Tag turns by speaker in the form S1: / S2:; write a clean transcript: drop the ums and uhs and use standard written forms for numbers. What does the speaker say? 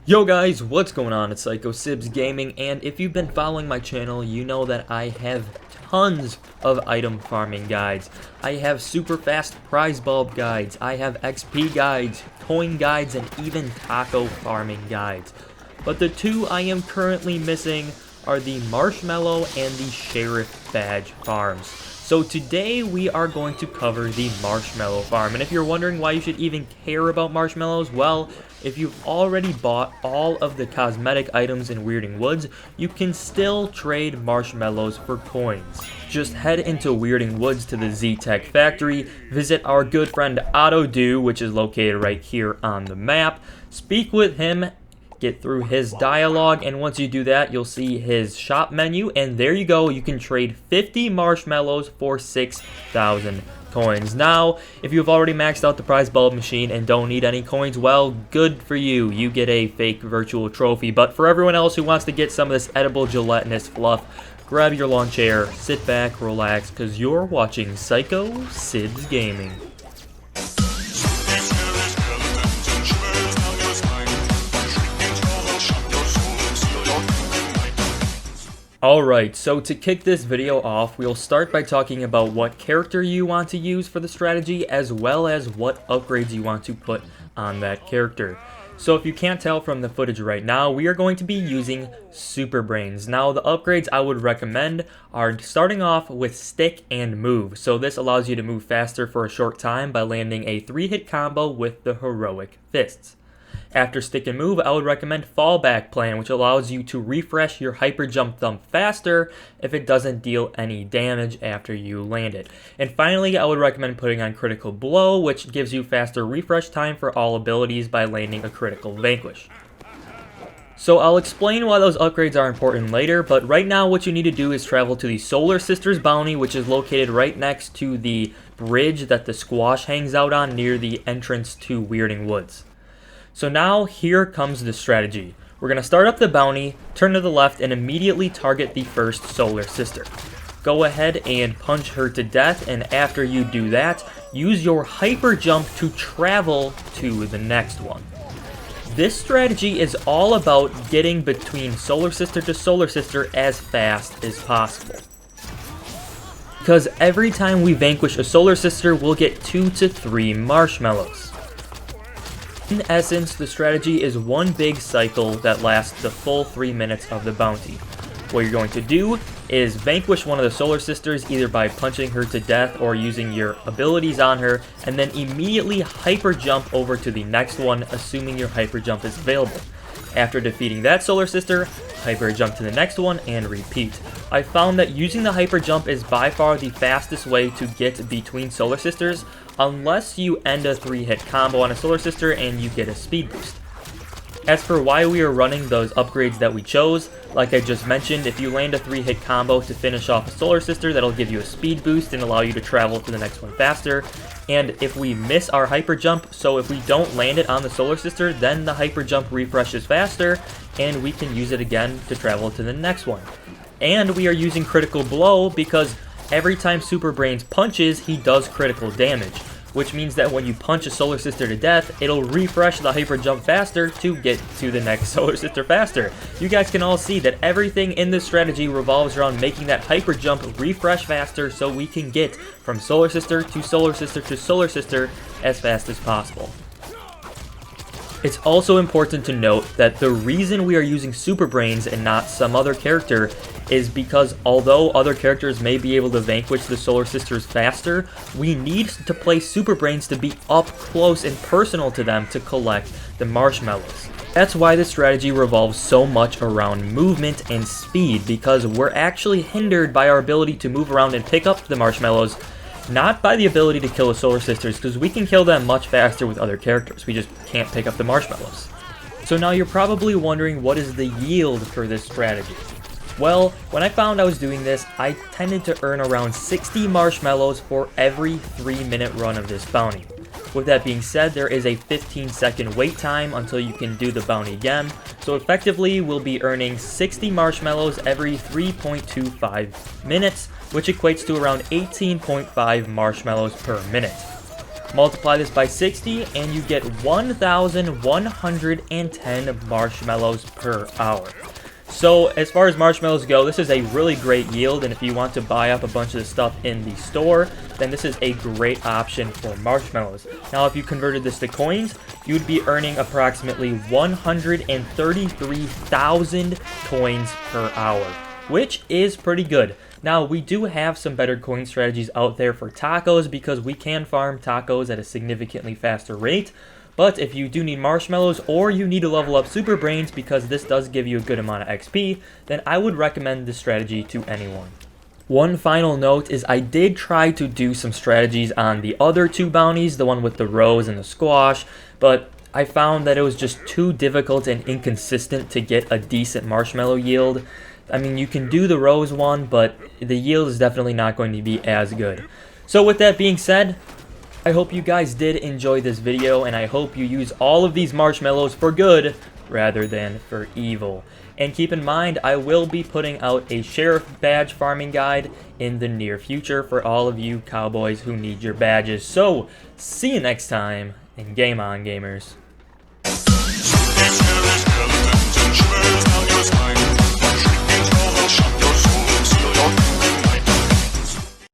S1: Yo guys, what's going on? It's Sibs Gaming, and if you've been following my channel, you know that I have tons of item farming guides. I have super fast prize bulb guides, I have XP guides, coin guides, and even taco farming guides. But the two I am currently missing are the Marshmallow and the Sheriff Badge farms. So today we are going to cover the Marshmallow farm, and if you're wondering why you should even care about marshmallows, well, if you've already bought all of the cosmetic items in Weirding Woods, you can still trade marshmallows for coins. Just head into Weirding Woods to the Z-Tech factory, visit our good friend Otto, which is located right here on the map, speak with him, get through his dialogue, and once you do that, you'll see his shop menu, and there you go, you can trade 50 marshmallows for 6,000 coins. Now, if you've already maxed out the prize bulb machine and don't need any coins, well, good for you. You get a fake virtual trophy. But for everyone else who wants to get some of this edible gelatinous fluff, grab your lawn chair, sit back, relax, because you're watching Psycho Sibs Gaming. Alright, so to kick this video off, we'll start by talking about what character you want to use for the strategy, as well as what upgrades you want to put on that character. So if you can't tell from the footage right now, we are going to be using Super Brains. Now the upgrades I would recommend are starting off with Stick and Move. So this allows you to move faster for a short time by landing a 3-hit combo with the Heroic Fists. After Stick and Move, I would recommend Fallback Plan, which allows you to refresh your Hyper Jump Thump faster if it doesn't deal any damage after you land it. And finally, I would recommend putting on Critical Blow, which gives you faster refresh time for all abilities by landing a Critical Vanquish. So I'll explain why those upgrades are important later, but right now what you need to do is travel to the Solar Sisters bounty, which is located right next to the bridge that the squash hangs out on near the entrance to Weirding Woods. So now, here comes the strategy. We're going to start up the bounty, turn to the left, and immediately target the first Solar Sister. Go ahead and punch her to death, and after you do that, use your Hyper Jump to travel to the next one. This strategy is all about getting between Solar Sister to Solar Sister as fast as possible. Because every time we vanquish a Solar Sister, we'll get 2 to 3 marshmallows. In essence, the strategy is one big cycle that lasts the full 3 minutes of the bounty. What you're going to do is vanquish one of the Solar Sisters either by punching her to death or using your abilities on her, and then immediately hyper jump over to the next one, assuming your hyper jump is available. After defeating that Solar Sister, hyper jump to the next one and repeat. I found that using the hyper jump is by far the fastest way to get between Solar Sisters, unless you end a 3-hit combo on a Solar Sister and you get a speed boost. As for why we are running those upgrades that we chose, like I just mentioned, if you land a 3-hit combo to finish off a Solar Sister, that'll give you a speed boost and allow you to travel to the next one faster. And if we miss our hyper jump, so if we don't land it on the Solar Sister, then the hyper jump refreshes faster, and we can use it again to travel to the next one. And we are using Critical Blow because every time Super Brains punches, he does critical damage, which means that when you punch a Solar Sister to death, it'll refresh the hyper jump faster to get to the next Solar Sister faster. You guys can all see that everything in this strategy revolves around making that hyper jump refresh faster so we can get from Solar Sister to Solar Sister to Solar Sister as fast as possible. It's also important to note that the reason we are using Super Brains and not some other character is because although other characters may be able to vanquish the Solar Sisters faster, we need to play Super Brains to be up close and personal to them to collect the marshmallows. That's why this strategy revolves so much around movement and speed, because we're actually hindered by our ability to move around and pick up the marshmallows, not by the ability to kill the Solar Sisters, because we can kill them much faster with other characters. We just can't pick up the marshmallows. So now you're probably wondering, what is the yield for this strategy? Well, when I found I was doing this, I tended to earn around 60 marshmallows for every 3-minute run of this bounty. With that being said, there is a 15-second wait time until you can do the bounty again, so effectively we'll be earning 60 marshmallows every 3.25 minutes, which equates to around 18.5 marshmallows per minute. Multiply this by 60 and you get 1,110 marshmallows per hour. So as far as marshmallows go, this is a really great yield, and if you want to buy up a bunch of the stuff in the store, then this is a great option for marshmallows. Now if you converted this to coins, you'd be earning approximately 133,000 coins per hour, which is pretty good. Now we do have some better coin strategies out there for tacos because we can farm tacos at a significantly faster rate. But if you do need marshmallows or you need to level up super brains because this does give you a good amount of XP, then I would recommend this strategy to anyone. One final note is I did try to do some strategies on the other two bounties, the one with the rose and the squash, but I found that it was just too difficult and inconsistent to get a decent marshmallow yield. I mean, you can do the rose one, but the yield is definitely not going to be as good. So with that being said, I hope you guys did enjoy this video, and I hope you use all of these marshmallows for good rather than for evil. And keep in mind, I will be putting out a sheriff badge farming guide in the near future for all of you cowboys who need your badges. So, see you next time, and game on, gamers.